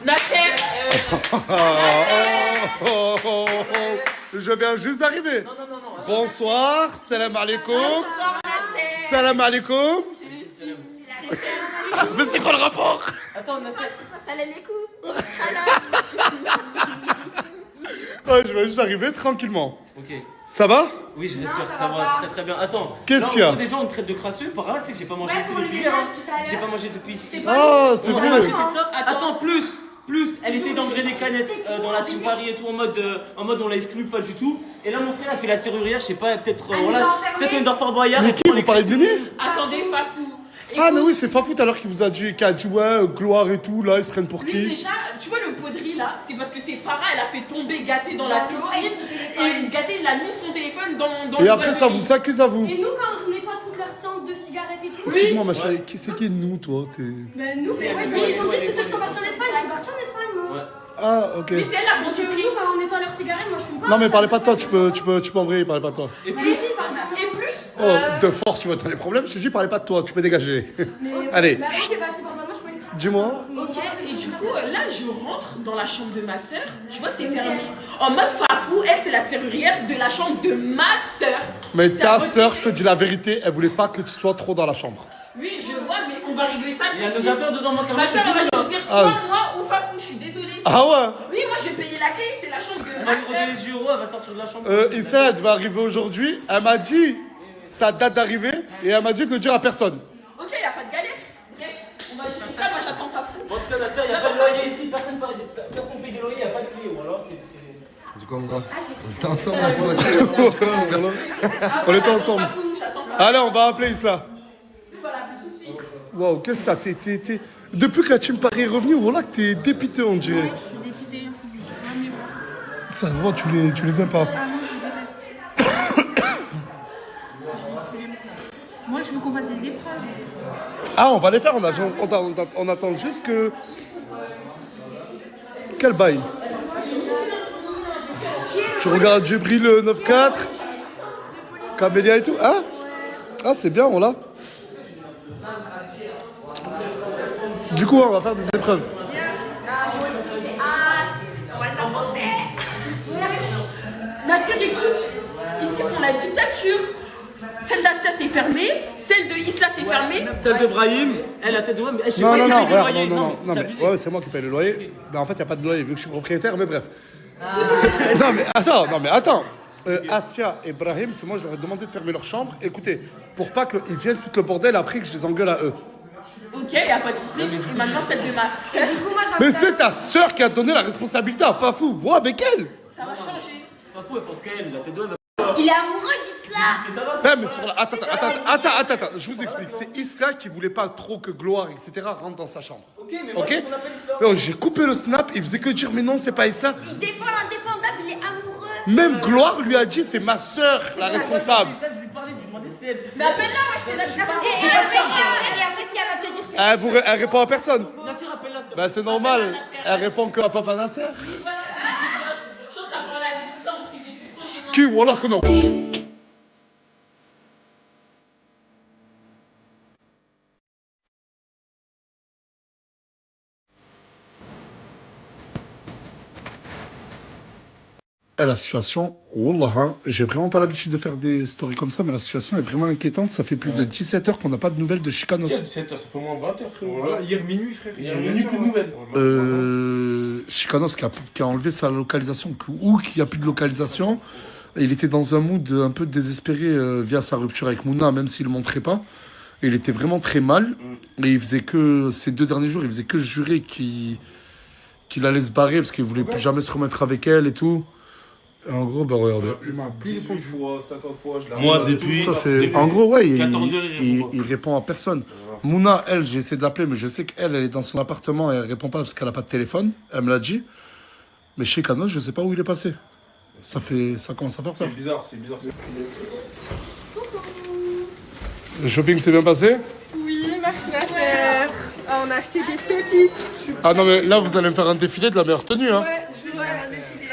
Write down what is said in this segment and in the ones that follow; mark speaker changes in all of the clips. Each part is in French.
Speaker 1: Nasser.
Speaker 2: Je viens juste d'arriver. Bonsoir, salam alaikum.
Speaker 1: Bonsoir, Nasser.
Speaker 2: Salam alaikum. Mais c'est quoi le rapport?
Speaker 3: Attends, Nasser.
Speaker 1: Salam alaikum.
Speaker 2: Ouais, je viens juste d'arriver tranquillement.
Speaker 3: Ok.
Speaker 2: Ça va?
Speaker 3: Oui, je l'espère que ça va très très bien. Attends.
Speaker 2: Qu'est-ce qu'il y a?
Speaker 3: Déjà, on me traite de crasseux. Par là, tu sais que j'ai pas mangé ici depuis hier. J'ai pas mangé depuis ici.
Speaker 2: Ah, c'est
Speaker 3: On m'a
Speaker 2: vrai.
Speaker 3: traité de ça. Attends, plus, elle essaie d'engrainer des canettes dans la team Paris et tout en mode on la exclut pas du tout. Et là mon frère a fait la serrurière, je sais pas, peut-être peut-être une Fort Boyard.
Speaker 2: Mais qui vous parlez de Mimi?
Speaker 1: Attendez, Fafou.
Speaker 2: Ah, mais oui, c'est Fafou tout à l'heure qui vous a dit, ouais, gloire et tout, là, ils se prennent pour
Speaker 1: Lui,
Speaker 2: qui?
Speaker 1: déjà, tu vois le poterie là, c'est parce que c'est Farah, elle a fait tomber Gâté dans la piscine. Et Gâté, il a mis son téléphone dans
Speaker 2: Et
Speaker 1: le
Speaker 2: après, ça
Speaker 1: poterie.
Speaker 2: vous accuse à vous.
Speaker 4: Et nous, quand on nettoie toute leur centre de cigarettes et tout.
Speaker 2: Excuse-moi, ma chérie, c'est qui nous, toi?
Speaker 4: Ben nous,
Speaker 3: C'est
Speaker 4: ouais,
Speaker 3: elle.
Speaker 4: mais ils ont dit c'est ceux qui sont partis en Espagne. Je suis partie en Espagne, moi.
Speaker 3: Ouais.
Speaker 2: Ah, ok.
Speaker 1: Mais c'est elle la
Speaker 4: Donc nous,
Speaker 1: conductrice.
Speaker 4: quand on nettoie leurs cigarettes, moi je fume pas.
Speaker 2: Non, mais parlez pas de toi, tu peux envoyer, parlez pas de toi.
Speaker 3: Et
Speaker 4: Mais
Speaker 3: plus,
Speaker 4: si, pardon.
Speaker 1: Et plus,
Speaker 2: Oh, de force, tu vas t'en des problèmes, je te dis, parlez pas de toi, tu peux dégager. Allez,
Speaker 4: Bah ok, bah c'est bon, maintenant je peux une
Speaker 2: dis-moi.
Speaker 1: ok, et du coup, là, je rentre dans la chambre de ma soeur, je vois, c'est fermé. En mode Fafou, elle, c'est la serrurière de la chambre de ma soeur.
Speaker 2: Mais
Speaker 1: C'est
Speaker 2: ta
Speaker 1: un
Speaker 2: sœur,
Speaker 1: poterie.
Speaker 2: je te dis la vérité, elle voulait pas que tu sois trop dans la chambre.
Speaker 1: Oui, je vois, mais on va régler ça.
Speaker 3: il y a
Speaker 1: tout de
Speaker 3: nos
Speaker 1: suite.
Speaker 3: affaires dedans, moi
Speaker 1: Ma soeur, elle va choisir
Speaker 2: Ah,
Speaker 1: soit
Speaker 2: oui.
Speaker 1: moi ou Fafou, je suis désolée.
Speaker 2: Ah ouais?
Speaker 1: Oui, moi, j'ai payé la clé, c'est la chambre de
Speaker 3: On va
Speaker 1: ma
Speaker 3: lui
Speaker 1: soeur.
Speaker 3: redonner 10 euros, elle va sortir de la chambre.
Speaker 2: Issa, elle va arriver aujourd'hui, elle m'a dit sa date d'arrivée, et elle m'a dit de le dire à personne.
Speaker 1: Ok, y a pas de galère. Bref, on va gérer ça, moi, j'attends Fafou.
Speaker 3: En tout cas, Nasser, il n'y a pas de loyer ici, personne paye des loyers, il n'y a pas de clé. Ou alors, c'est.
Speaker 5: Du coup, on était ensemble.
Speaker 2: On était ensemble.
Speaker 1: Fafou, j'attends Fafou.
Speaker 2: Allez, on va appeler Isla.
Speaker 1: On va l'appeler tout de suite.
Speaker 2: Wow, qu'est-ce que t'as? Depuis que la team Paris est revenue, voilà que t'es dépité, on dirait.
Speaker 6: Je suis dépitée. Je veux
Speaker 2: Ça se voit, tu les aimes pas.
Speaker 6: Moi, je veux qu'on fasse des épreuves.
Speaker 2: Ah, on va les faire, on attend juste que... Quel bail? Tu regardes Djibril 9-4, Camélia et tout. Ah, c'est bien, voilà. Du coup, on va faire des épreuves.
Speaker 1: Nasser, écoute, ici, on a dictature. Celle d'Assia, c'est fermé. Celle de Isla, c'est fermé.
Speaker 3: Celle de Brahim, elle a tête de ouais, mais elle
Speaker 2: Non, non, non,
Speaker 3: paye le
Speaker 2: regarde,
Speaker 3: loyer.
Speaker 2: non,
Speaker 3: c'est
Speaker 2: mais
Speaker 3: abusé.
Speaker 2: ouais, c'est moi qui paye le loyer. Mais en fait, il n'y a pas de loyer vu que je suis propriétaire, mais bref. Non, mais attends. Assia et Brahim, c'est moi, je leur ai demandé de fermer leur chambre. Écoutez, pour pas qu'ils viennent foutre le bordel après que je les engueule à eux.
Speaker 1: Ok, y a pas de souci. Et maintenant, celle de ma soeur,
Speaker 4: Du coup, moi
Speaker 2: Mais
Speaker 4: j'invite
Speaker 2: c'est ta sœur qui a donné la responsabilité à Fafou. Vois avec elle.
Speaker 1: ça va changer.
Speaker 3: Pas fou, elle pense qu'elle, la tête de ouais,
Speaker 4: Il est amoureux d'Isla.
Speaker 2: Eh, mais sur la... Attends, je vous explique. C'est Isla qui voulait pas trop que Gloire, etc. rentre dans sa chambre.
Speaker 3: Ok, mais moi,
Speaker 2: Ok.
Speaker 3: on appelle ça.
Speaker 2: Non, j'ai coupé le snap, il faisait que dire mais non, c'est pas Isla.
Speaker 4: Il défend l'indéfendable, il est amoureux.
Speaker 2: Même Gloire lui a dit c'est ma sœur la responsable.
Speaker 3: Je lui parlais, je lui demandais si elle.
Speaker 1: Mais appelle-la, moi, je fais là, je suis pas.
Speaker 4: Et après, si elle va te dire c'est.
Speaker 2: Elle répond à personne.
Speaker 3: Nasser, appelle-la.
Speaker 2: Bah c'est normal. Elle répond que à Papa Nasser.
Speaker 1: Je pense qu'à parler à distance, en privé, c'est trop gênant.
Speaker 2: Qui voilà que non. Et la situation, wallah, hein, j'ai vraiment pas l'habitude de faire des stories comme ça, mais la situation est vraiment inquiétante. Ça fait plus de 17 heures qu'on n'a pas de nouvelles de Chicanos.
Speaker 7: 17h, ça fait au moins 20h, frérot. Voilà, hier minuit, frère. Hier minuit, plus de nouvelles.
Speaker 2: Chicanos qui a enlevé sa localisation, ou qui a plus de localisation. Il était dans un mood un peu désespéré via sa rupture avec Mouna, même s'il ne le montrait pas. Et il était vraiment très mal. Et il faisait que, ces 2 derniers jours, il faisait que jurer qu'il allait se barrer parce qu'il voulait plus jamais se remettre avec elle et tout. Et en gros, bah regardez.
Speaker 7: Il m'a appelé 18 fois, 50 fois, je l'ai
Speaker 8: Moi,
Speaker 7: regardé
Speaker 8: depuis-
Speaker 7: tout.
Speaker 2: Ça, c'est... En gros, ouais,
Speaker 8: 14 heures, il répond pas.
Speaker 2: il répond à personne. Mouna, elle, j'ai essayé de l'appeler, mais je sais qu'elle, elle est dans son appartement et elle répond pas parce qu'elle a pas de téléphone. Elle me l'a dit. Mais chez Canos, je sais pas où il est passé. Ça commence à faire peur.
Speaker 7: C'est bizarre, c'est bizarre.
Speaker 2: Le shopping s'est bien passé?
Speaker 9: Oui, merci Nasser. Ah, on a acheté des pépites.
Speaker 2: Ah non, mais là, vous allez me faire un défilé de la meilleure tenue, hein.
Speaker 9: Ouais, je vois un défilé.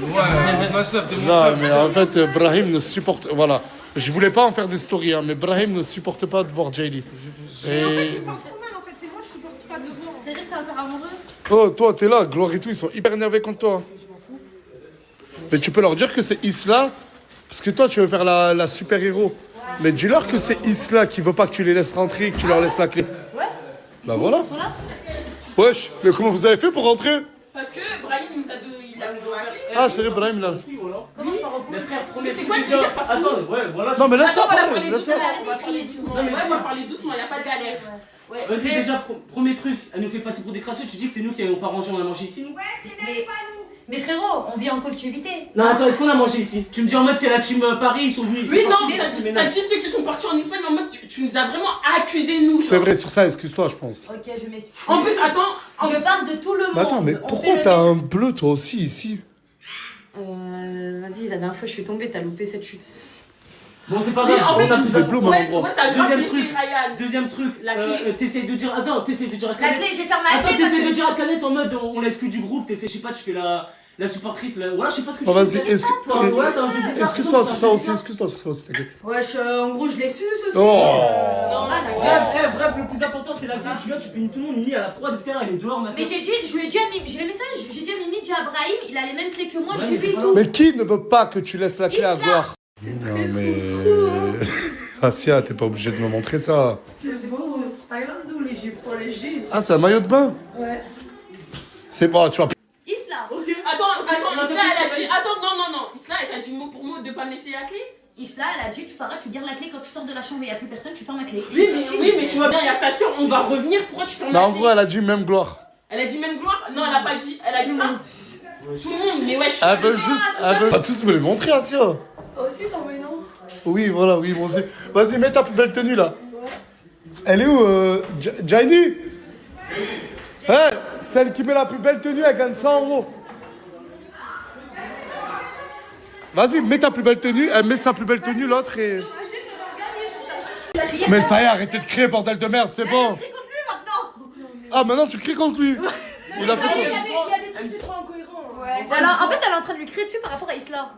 Speaker 7: Ouais, ma soeur, t'es mon
Speaker 2: Non, mais en fait, Brahim ne supporte... Voilà. Je voulais pas en faire des stories, hein, mais Brahim ne supporte pas de voir Jaylee.
Speaker 9: En fait,
Speaker 2: Et...
Speaker 9: je pense trop mal, en fait. C'est moi, je supporte pas de voir.
Speaker 4: C'est-à-dire que t'es encore amoureux?
Speaker 2: Oh, toi, t'es là, Gloire et tout, ils sont hyper énervés contre toi. Mais tu peux leur dire que c'est Isla, parce que toi, tu veux faire la super-héros. Mais dis-leur que c'est Isla qui veut pas que tu les laisses rentrer, que tu leur laisses la clé.
Speaker 4: Ouais.
Speaker 2: Bah voilà.
Speaker 4: Ils sont là?
Speaker 2: Wesh, mais comment vous avez fait pour rentrer?
Speaker 1: Parce que Brahim il nous a donné. Il a
Speaker 2: Ah, c'est vrai, Brahim, là.
Speaker 4: Comment je pars au bout?
Speaker 3: Mais frère, premier
Speaker 1: c'est
Speaker 3: truc
Speaker 1: quoi le
Speaker 3: déjà.
Speaker 1: délire, Fafou?
Speaker 3: Attends, ouais, voilà.
Speaker 2: Non, mais laisse
Speaker 1: Attends,
Speaker 2: ça
Speaker 1: on va
Speaker 2: parler,
Speaker 1: parler
Speaker 2: laisse
Speaker 1: doucement.
Speaker 2: ça.
Speaker 1: On va parler doucement.
Speaker 3: Non, mais
Speaker 1: Ouais,
Speaker 3: si.
Speaker 1: on va parler doucement, y a pas de galère. Ouais.
Speaker 3: Vas-y,
Speaker 1: Bref.
Speaker 3: déjà, premier truc, elle nous fait passer pour des crasseux. Tu dis que c'est nous qui n'avons pas rangé, on a mangé ici, nous?
Speaker 4: Mais frérot, on vit en collectivité.
Speaker 3: Non, attends, est-ce qu'on a mangé ici? Tu me dis en mode c'est la team Paris, ils sont venus.
Speaker 1: Oui, non,
Speaker 3: mais
Speaker 1: t'as dit ceux qui sont partis en Espagne en mode tu nous as vraiment accusés, nous.
Speaker 2: C'est vrai, sur ça, excuse-toi, je pense.
Speaker 4: Ok, je m'excuse.
Speaker 1: En plus, attends.
Speaker 4: Je parle de tout le monde.
Speaker 2: Mais attends, mais
Speaker 4: On
Speaker 2: pourquoi
Speaker 4: fait
Speaker 2: t'as
Speaker 4: le
Speaker 2: un bleu, toi aussi, ici?
Speaker 4: Vas-y, la dernière fois je suis tombée, t'as loupé cette chute.
Speaker 3: Bon, c'est pas
Speaker 1: Mais
Speaker 3: grave,
Speaker 1: en fait,
Speaker 3: on a
Speaker 1: tu
Speaker 3: plus
Speaker 2: sais
Speaker 3: de
Speaker 2: plus,
Speaker 3: plombs.
Speaker 2: moi.
Speaker 1: ouais, ça a grave
Speaker 3: Deuxième
Speaker 1: blessé
Speaker 3: truc.
Speaker 1: Ryan.
Speaker 3: Deuxième truc,
Speaker 1: La clé.
Speaker 3: t'essayes de dire. Attends, t'essayes de dire à
Speaker 4: La
Speaker 3: Canette.
Speaker 4: clé, je vais faire ma
Speaker 3: Attends,
Speaker 4: clé. parce
Speaker 3: t'essayes de
Speaker 4: que-
Speaker 3: dire à Canette en mode on l'exclut du groupe, t'essaies, je sais pas, tu fais la supportrice, voilà, je sais pas ce que tu
Speaker 2: Oh,
Speaker 3: fais.
Speaker 2: vas-y,
Speaker 3: Voilà, t'as un jeu bizarre.
Speaker 2: excuse-toi sur ça aussi, excuse-toi sur ça aussi, t'inquiète.
Speaker 4: Wesh, en gros, je l'ai su ce
Speaker 2: Oh.
Speaker 4: soir.
Speaker 1: Non,
Speaker 4: d'accord.
Speaker 3: Bref, le plus important c'est la clé, tu viens, tu punis tout le monde, Mimi à la froide, putain, elle est dehors, ma
Speaker 4: Mais
Speaker 3: soeur.
Speaker 4: je lui ai dit à Mimi, j'ai les messages, j'ai dit à Mimi, dis à Brahim, il a les mêmes clés que moi,
Speaker 3: Ouais,
Speaker 4: tu
Speaker 3: mais
Speaker 4: lui
Speaker 3: voilà.
Speaker 4: tout.
Speaker 2: Mais qui ne veut pas que tu laisses la clé à
Speaker 4: Isla.
Speaker 2: Gloire? Non, mais. Asia, t'es pas obligé de me montrer ça.
Speaker 8: C'est bon pour Thaïlande ou léger pour léger?
Speaker 2: Ah, c'est un maillot de bain?
Speaker 8: Ouais.
Speaker 2: C'est bon, tu vas.
Speaker 4: Isla.
Speaker 3: Ok.
Speaker 1: Attends, Isla, elle a dit. Attends, non. Isla, elle t'a dit mot pour mot de pas me laisser la clé.
Speaker 4: Isla, elle a dit, tu feras, tu gardes la clé quand tu sors de la chambre et il n'y a plus personne, tu fermes la clé.
Speaker 1: Oui, mais tu vois bien, il y a sa soeur, on va revenir. Pourquoi tu fermes
Speaker 2: Mais
Speaker 1: la
Speaker 2: en
Speaker 1: clé?
Speaker 2: gros, elle a dit même Gloire.
Speaker 1: Elle a dit même gloire? Non, elle a pas dit. Elle a dit ça. Tout le monde, mais wesh.
Speaker 2: Elle veut juste. Elle veut. On va tous me les montrer, Asia.
Speaker 8: Aussi, ton prénom?
Speaker 2: Oui, voilà, oui, bon, c'est. Vas-y, mets ta plus belle tenue là. Elle est où, Jaini? Hein? Celle qui met la plus belle tenue, elle gagne 100 €. Vas-y, mets ta plus belle tenue, elle met sa plus belle tenue, l'autre et. Mais ça y est, arrêtez de crier, bordel de merde, c'est bon.
Speaker 4: Crie contre lui maintenant.
Speaker 2: Ah, maintenant tu cries contre lui. Il a fait
Speaker 4: Il y
Speaker 2: quoi?
Speaker 4: a des trucs, c'est trop incohérent. Ouais. Alors, en fait, elle est en train de lui crier dessus par rapport à Isla.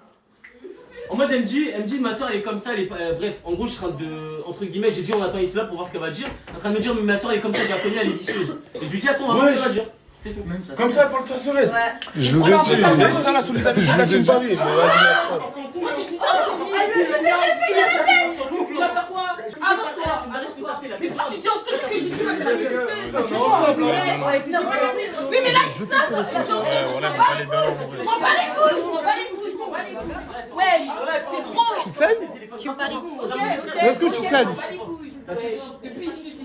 Speaker 3: En mode elle me dit ma soeur elle est comme ça, elle est pas. Bref, en gros je suis en train de. Entre guillemets, j'ai dit on attend Isla pour voir ce qu'elle va dire. En train de me dire mais ma soeur elle est comme ça, je la connais, elle est vicieuse. Et je lui dis attends, on va voir ce qu'elle va dire. C'est tout.
Speaker 7: Comme ça, elle porte sa sonnette.
Speaker 4: Ouais.
Speaker 2: Je vous ai dit.
Speaker 7: C'est ça la solidarité de la team Paris. Mais vas-y,
Speaker 1: Pourquoi tu dis ça? Tu vas faire quoi? Ah non, c'est là. Mais pourquoi tu dis en story que j'ai dit que c'est la vérité?
Speaker 7: ensemble.
Speaker 1: Oui, mais là, il se tape. Je m'en bats les couilles. Ouais, c'est trop.
Speaker 2: Tu saignes?
Speaker 4: Tu en paries.
Speaker 1: Ok.
Speaker 2: Est-ce que tu saignes?
Speaker 1: Je m'en bats les couilles. Ouais, depuis, suce.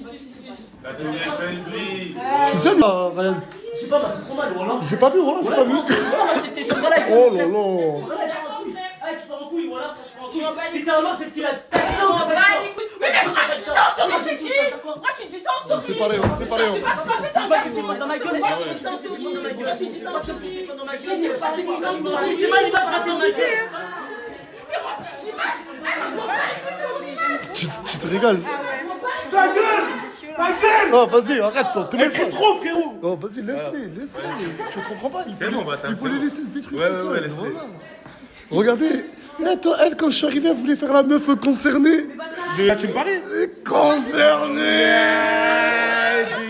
Speaker 2: Tu saignes, Ryan?
Speaker 3: Je sais pas, m'a fait trop mal, voilà.
Speaker 2: J'ai pas vu, voilà, j'ai pas vu.
Speaker 3: Voilà, je t'ai fait voilà.
Speaker 2: Oh là là.
Speaker 1: D'accord, frère.
Speaker 3: Ah, tu pars en couille, voilà, frère, je pars en
Speaker 1: Tu m'en bats
Speaker 3: couille.
Speaker 1: les
Speaker 3: Littéralement, c'est ce qu'il a dit.
Speaker 1: Je m'en bats les couilles. Mais pourquoi tu dis ça en story? J'ai dit. Pourquoi tu dis ça en story?
Speaker 2: C'est pareil, c'est pareil.
Speaker 1: Je sais pas, tu m'as fait ta
Speaker 3: Je vois que tu te prends dans ma gueule.
Speaker 1: Pourquoi tu dis ça en story? Pourquoi tu dis ça en story?
Speaker 3: Dans ma
Speaker 1: J'ai dit pas que tu dis ça en story.
Speaker 3: C'est pas l'image, reste dans ma gueule.
Speaker 1: T'es rempli d'images. Je m'en bats les couilles, c'est mon image.
Speaker 2: Tu te régales.
Speaker 7: Ta gueule! Ta gueule!
Speaker 2: Oh, vas-y, arrête, toi. Te mets
Speaker 7: Elle crie trop, frérot!
Speaker 2: Oh, vas-y, laisse-les. Je comprends pas.
Speaker 7: C'est bon, bah,
Speaker 2: Il faut les laisser se détruire
Speaker 7: Ouais,
Speaker 2: tout seuls,
Speaker 7: ouais, laisse-les.
Speaker 2: voilà. Regardez. Attends, elle, quand je suis arrivé, elle voulait faire la meuf concernée.
Speaker 7: De la team Paris?
Speaker 2: Concernée.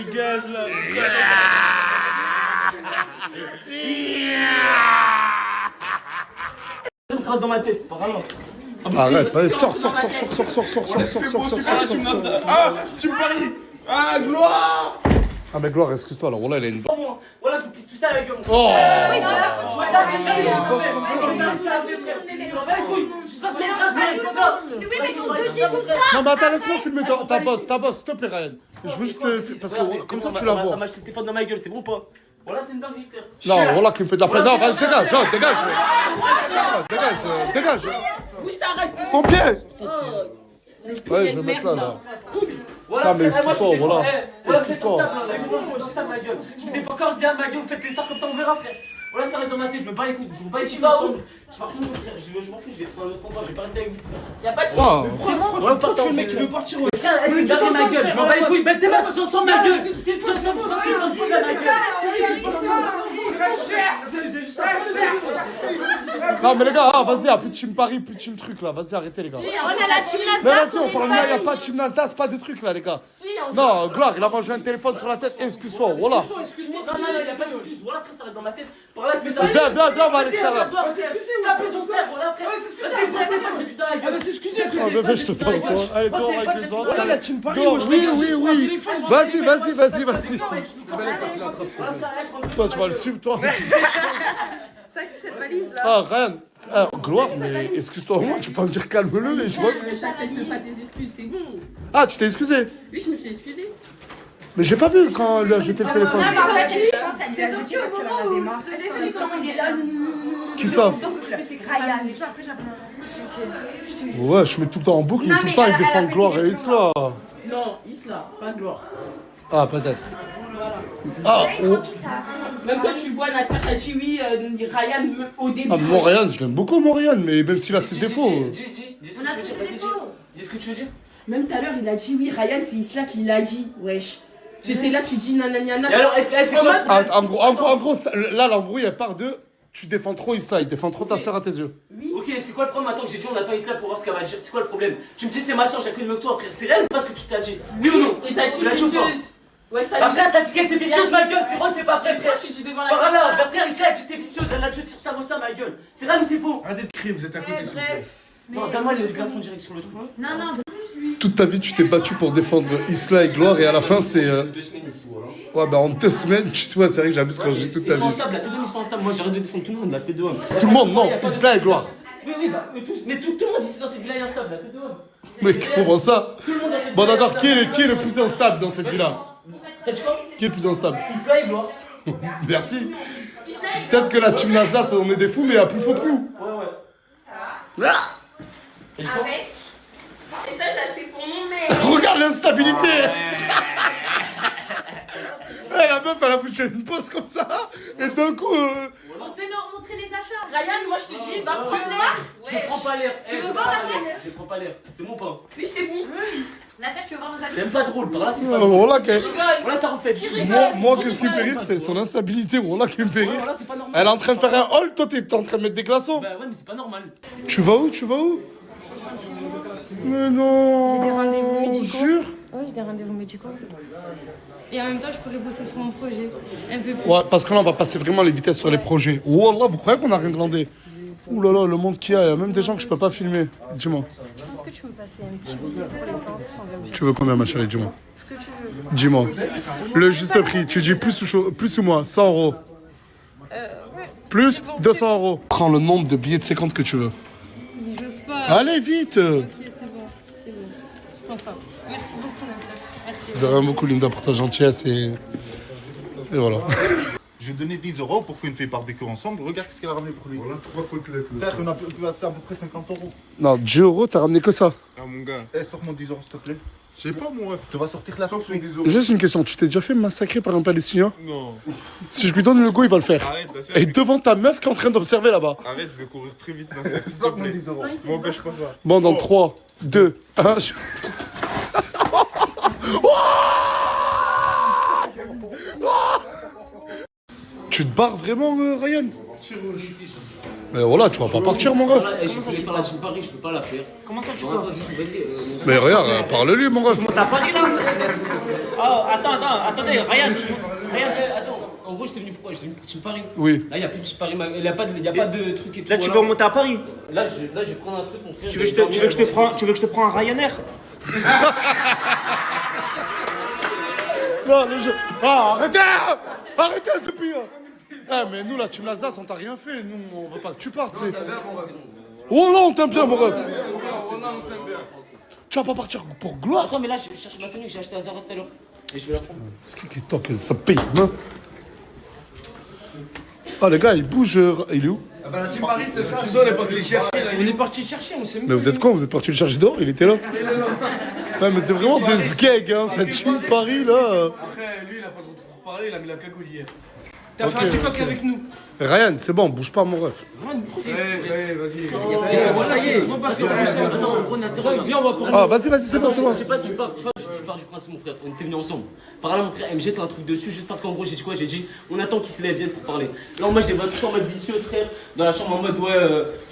Speaker 7: Dégage là!
Speaker 3: Ça sera dans ma tête, par alors.
Speaker 2: Arrête, allez, sors.
Speaker 7: Ah! Team Paris! Ah, gloire!
Speaker 2: Ah, mais Gloire, excuse-toi, alors, voilà, elle a une.
Speaker 3: Voilà, je vous pisse tout ça à la gueule.
Speaker 2: Oh!
Speaker 4: Oui, non, là, faut que tu fasses Oui, mais ton petit tout le temps.
Speaker 2: Non, mais attends, laisse-moi filmer ta boss, s'il te plaît, Ryan. Je veux juste. Parce que comme ça, tu la vois.
Speaker 3: Elle m'a acheté le téléphone dans ma gueule, c'est bon ou pas? Voilà, c'est une dinguerie, frère.
Speaker 2: Non, voilà qui me fait de la peine. Non, vas-y, dégage. Dégage.
Speaker 1: Bouge ta race d'ici.
Speaker 2: Son pied.
Speaker 1: Le
Speaker 2: Ouais,
Speaker 1: pied
Speaker 2: je
Speaker 1: de
Speaker 2: vais mettre
Speaker 1: merde,
Speaker 2: là.
Speaker 3: Voilà,
Speaker 2: Ah, mais
Speaker 3: frère, moi,
Speaker 2: excuse-toi,
Speaker 3: je vous
Speaker 2: voilà.
Speaker 3: défends. Voilà, vous êtes
Speaker 2: Excuse-toi.
Speaker 3: instable, là. Je vous tape ma gueule. Je vous défends encore, Zéa, ma gueule, vous faites les stars comme ça, on verra, frère. Voilà, ça reste dans ma tête, je me bats les couilles. Je me bats les couilles.
Speaker 1: Tu vas où?
Speaker 3: Je pars tout le monde, frère. Je m'en fous, je vais prendre un autre endroit, je vais pas rester avec vous.
Speaker 1: Y'a pas de soucis.
Speaker 2: Wow.
Speaker 3: Ouais, vous partez, le mec qui veut partir, ouais. Frère, elle s'est garée ma gueule, je m'en bats les couilles. Mettez moi tous ensemble, ma gueule. Tous ensemble, je m'en bats les couilles, ma gueule.
Speaker 7: C'est la chair! C'est juste la chair!
Speaker 2: Non, mais les gars, vas-y, y'a plus de team Paris, plus de team truc là. Vas-y, arrêtez, les gars.
Speaker 4: On a la team
Speaker 2: Mais
Speaker 4: Nasdaq.
Speaker 2: vas-y, on parle là, y'a pas de team Nasdaq, pas de trucs là, les gars.
Speaker 1: Si,
Speaker 2: Non, Gloire, il a mangé un téléphone sur la tête, excuse-toi, voilà.
Speaker 3: Excuse-moi, non, y a pas d'excuse. Voilà, après ça reste dans ma tête. Par là, c'est ça.
Speaker 2: Viens, on va à l'extérieur.
Speaker 3: T'as besoin de faire, voilà, frère. C'est ton téléphone, j'ai du dans la gueule.
Speaker 2: Ah, mais je te parle, toi. Allez, dehors avec les autres.
Speaker 7: Voilà la team Paris.
Speaker 2: Dehors, oui. Vas-y. Toi, tu vas le suivre, toi.
Speaker 9: C'est vrai que cette valise là.
Speaker 2: Ah, Ryan. Ah, Gloire, mais excuse-toi, moi, tu peux me dire calme-le et je vois.
Speaker 1: j'accepte pas tes excuses, c'est bon.
Speaker 2: Ah, tu t'es excusé?
Speaker 1: Oui, je me suis excusée.
Speaker 2: Mais j'ai pas vu quand lui a jeté le téléphone.
Speaker 4: Non, mais en fait, je pense qu'elle lui a jeté parce qu'elle en avait marre. Comment il est là?
Speaker 2: Qui ça?
Speaker 4: C'est Ryan.
Speaker 2: Ouais, je mets tout le temps en boucle, mais
Speaker 4: Non,
Speaker 2: tout le
Speaker 4: mais
Speaker 2: temps il
Speaker 4: elle a
Speaker 2: défend
Speaker 4: pété
Speaker 2: Gloire
Speaker 4: les
Speaker 2: et Isla.
Speaker 1: Non, Isla, pas Gloire.
Speaker 2: Ah, peut-être. Ah, oh.
Speaker 1: Même toi, tu vois Nasser Haji, oui, Ryan, au début.
Speaker 2: Ah, mon Ryan, je l'aime beaucoup, mon Ryan, mais même s'il a ses défauts.
Speaker 3: Dis ce que tu veux dire, vas-y, dis ce que tu veux dire.
Speaker 1: Même tout à l'heure, il a dit oui, Ryan, c'est Isla qui l'a dit, wesh. J'étais là, tu dis nanana.
Speaker 3: Et alors, c'est quoi?
Speaker 2: Ah, en gros, là, l'embrouille, elle part de. Tu défends trop Isla, il défend trop ta soeur à tes yeux.
Speaker 3: Ok, c'est quoi le problème? Attends, j'ai dit on attend Isla pour voir ce qu'elle va dire. C'est quoi le problème? Tu me dis c'est ma soeur, j'ai connu mieux que toi, frère. C'est réel ou pas ce que tu t'as dit? Oui ou non?
Speaker 1: Et t'as dit
Speaker 3: Tu l'as dit ou pas?
Speaker 1: vicieuse. Ouais, je t'ai
Speaker 3: Bah frère, t'as dit qu'elle était vicieuse, ma gueule. C'est vrai, c'est pas vrai, frère.
Speaker 1: Je suis devant la
Speaker 3: Par là, bah frère, Isla a dit que t'es vicieuse. Elle l'a tué sur sa mossa, ma gueule. C'est réel ou c'est faux?
Speaker 7: Arrêtez de crier, vous êtes à côté. s'il vous plaît.
Speaker 3: Non, donne-moi l'éducation directe sur le truc.
Speaker 4: Non, non.
Speaker 2: Toute ta vie, tu t'es battu pour défendre Isla et Gloire, et à la fin, c'est.
Speaker 3: 2 semaines ici, voilà.
Speaker 2: Ouais, bah en 2 semaines, tu vois, c'est vrai que j'abuse quand je dis toute ta
Speaker 3: Ils sont
Speaker 2: vie.
Speaker 3: instables, la T2 ils sont instables. Moi j'arrête de défendre tout le monde, la T2 homme.
Speaker 2: Tout le monde, non, Isla et Gloire.
Speaker 3: Oui, bah eux tous. Mais tout le monde ici dans cette villa est instable, la T2 homme.
Speaker 2: Mais comment ça?
Speaker 3: Tout le monde dans cette
Speaker 2: Bon,
Speaker 3: villa
Speaker 2: d'accord, qui est le plus instable dans cette villa?
Speaker 3: T'as dit quoi?
Speaker 2: Qui est le plus instable?
Speaker 3: Isla et Gloire.
Speaker 2: Merci. Peut-être que la team Nasdaq, ça, on est des fous, mais il y a plus faux que nous.
Speaker 3: Ouais. Et je crois-
Speaker 1: Et ça, j'ai acheté pour mon mec.
Speaker 2: Regarde l'instabilité. La meuf, elle a foutu une pause comme ça, et d'un coup.
Speaker 4: On se fait montrer les achats.
Speaker 1: Ryan, moi, je te dis, va prendre
Speaker 3: Je prends pas l'air.
Speaker 4: Tu veux voir la scène?
Speaker 3: Je prends pas l'air. C'est mon pain.
Speaker 1: Oui, c'est bon.
Speaker 4: Nasser, tu veux voir nos amis?
Speaker 3: C'est même pas drôle. Par là, c'est pas drôle.
Speaker 2: Voilà, que-
Speaker 1: Rigole.
Speaker 3: Voilà, ça refait.
Speaker 2: moi, qu'est-ce qui me fait rire, c'est son instabilité. Voilà qui me fait rire.
Speaker 3: Voilà, c'est pas normal.
Speaker 2: Elle est en train de faire un haul, toi, t'es en train de mettre des glaçons.
Speaker 3: Bah ouais, mais c'est pas normal.
Speaker 2: Tu vas où? Mais non.
Speaker 6: J'ai des rendez-vous médicaux.
Speaker 2: Jure.
Speaker 6: Oui, j'ai des rendez-vous médicaux. Et en même temps, je pourrais bosser sur mon projet. Un peu plus.
Speaker 2: Ouais, parce que là, on va passer vraiment les vitesses sur les projets. Wallah, vous croyez qu'on a rien glandé? Ouh là là, le monde qu'il y a, il y a même des gens que je peux pas filmer. Dis-moi.
Speaker 6: Je pense que tu peux passer un petit billet pour l'essence. On va
Speaker 2: Tu veux combien, ma chérie? Dis-moi.
Speaker 6: ce que tu veux.
Speaker 2: Dis-moi. Le juste prix. Tu dis plus ou moins? 100 euros.
Speaker 6: Ouais,
Speaker 2: Plus 200 euros. Prends le nombre de billets de 50 que tu veux.
Speaker 6: mais j'ose pas.
Speaker 2: Allez, vite.
Speaker 6: Ok, c'est bon. C'est bon. Je prends ça. Merci beaucoup, Nasser. Merci.
Speaker 2: De rien beaucoup, Linda, pour ta gentillesse et voilà.
Speaker 10: Je vais donner 10 euros pour qu'une fille barbecue ensemble. Regarde ce qu'elle a ramené pour lui.
Speaker 7: Voilà 3 côtelettes.
Speaker 10: Frère, on a passé à peu près 50 euros.
Speaker 2: Non, 10 euros, t'as ramené que ça.
Speaker 7: Ah mon gars.
Speaker 10: Eh, sors-moi 10 euros s'il te plaît.
Speaker 7: Je sais pas moi.
Speaker 10: Tu vas sortir là tout de suite.
Speaker 7: 10 euros.
Speaker 2: Juste une question, tu t'es déjà fait massacrer par un Palestinien?
Speaker 7: Non.
Speaker 2: Si je lui donne le go, il va le faire.
Speaker 7: Arrête,
Speaker 2: Et devant ta meuf qui est en train d'observer là-bas.
Speaker 7: Arrête, je vais courir très vite, Nasser. s'il te
Speaker 10: Sors-moi
Speaker 7: plaît.
Speaker 10: 10 euros.
Speaker 7: M'empêche pas ça.
Speaker 2: Bon, dans 3, 2, 1. Tu te barres vraiment, Ryan? Mais voilà, tu vas pas partir, mon ref.
Speaker 3: Je voulais faire la team Paris, je peux pas la faire. Comment ça, tu peux pas? Vas-y.
Speaker 2: Mais regarde, parle-lui, mon ref.
Speaker 3: T'as Paris là? Oh, attendez, Ryan, attends. En gros, j'étais venu pourquoi? J'étais venu pour Team Paris.
Speaker 2: Oui.
Speaker 3: Là, il n'y a plus de Team Paris, il n'y a pas de truc et tout.
Speaker 11: Là, tu veux remonter à Paris?
Speaker 3: Là, je vais prendre un truc, mon frère.
Speaker 11: Tu veux que je te prends un Ryanair?
Speaker 2: Non, le jeu. Ah, arrêtez! Arrêtez, c'est pire! Eh, mais nous, la team Nasdaq, on t'a rien fait. Nous, on veut pas que tu partes, c'est. Oh là, on t'aime bien, mon ref! Tu vas pas partir pour gloire?
Speaker 3: Attends, mais là, je cherche ma tenue que j'ai acheté à Zara tout à l'heure. Et je vais la prendre.
Speaker 2: C'est qui toi que ça paye, hein? Ah, les gars, il bouge. Il est où?
Speaker 5: Ah bah la team Paris, c'est ça.
Speaker 11: On est parti chercher, là. On est parti chercher, on s'est mis.
Speaker 2: Mais vous êtes con, vous êtes parti le chercher dehors, il était là. Ouais, mais t'es vraiment des sgags, hein, cette team Paris là.
Speaker 11: Après, lui, il a pas trop parlé, il a mis la cagoule hier. T'as fait un TikTok avec nous.
Speaker 2: Ryan, c'est bon, bouge pas mon ref.
Speaker 11: Ouais, vas-y.
Speaker 3: Ça y est. Attends, gros, Nasser,
Speaker 11: Viens, on va prendre.
Speaker 2: Ah, vas-y, c'est bon, c'est bon.
Speaker 3: Je sais pas si tu pars du principe, mon frère. On était venus ensemble. Par là, mon frère, elle me jette un truc dessus juste parce qu'en gros, j'ai dit quoi? J'ai dit, on attend qu'ils se lèvent, viennent pour parler. Là, moi, je les vois tous en mode vicieux, frère. Dans la chambre, en mode, ouais,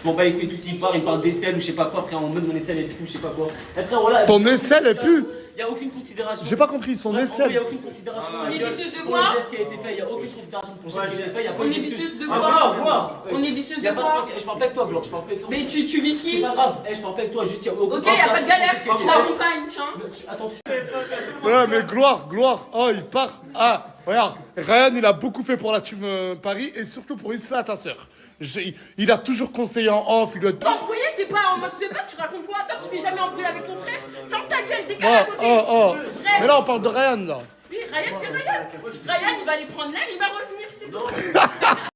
Speaker 3: je m'en bats les couilles, tout. S'il part, il parle d'aisselle ou je sais pas quoi, frère. En mode, mon aisselle est plus, je sais pas quoi. Et frère, voilà.
Speaker 2: Ton aisselle est plus.
Speaker 3: Il y a aucune considération.
Speaker 2: J'ai pas compris, son
Speaker 3: Il y
Speaker 2: aisselle.
Speaker 3: a aucune considération.
Speaker 1: On est vicieuse de
Speaker 3: Pour
Speaker 1: quoi?
Speaker 3: le geste qui a été fait, il y a aucune considération pour le geste qui a été fait. Il y a pas
Speaker 1: On
Speaker 3: de
Speaker 1: est
Speaker 3: excuse.
Speaker 1: vicieuse de
Speaker 3: Ah,
Speaker 1: quoi?
Speaker 3: Gloire.
Speaker 1: On est vicieuse
Speaker 3: Il y a
Speaker 1: de
Speaker 3: pas
Speaker 1: quoi?
Speaker 3: Je parle pas avec toi, Gloire. Je parle pas avec toi.
Speaker 1: Mais tu vises qui?
Speaker 3: C'est pas grave. Je parle pas avec toi. Juste, il y a aucune
Speaker 1: Ok, y a pas de galère. Je t'accompagne, tiens.
Speaker 3: Attends,
Speaker 2: Ouais, mais gloire. Oh, il part. Ah, regarde, Ryan, il a beaucoup fait pour la team Paris et surtout pour Isla, ta sœur. Il a toujours conseillé en off, il doit être...
Speaker 1: T'embrouiller, c'est pas en mode c'est pas, tu racontes quoi? Toi, tu t'es jamais embrouillé avec ton frère? Ferme ta gueule, décale à côté. Bref.
Speaker 2: Mais là, on parle de Ryan, là.
Speaker 1: Oui, Ryan, c'est Ryan. Ryan, il va aller prendre l'air, il va revenir, c'est tout.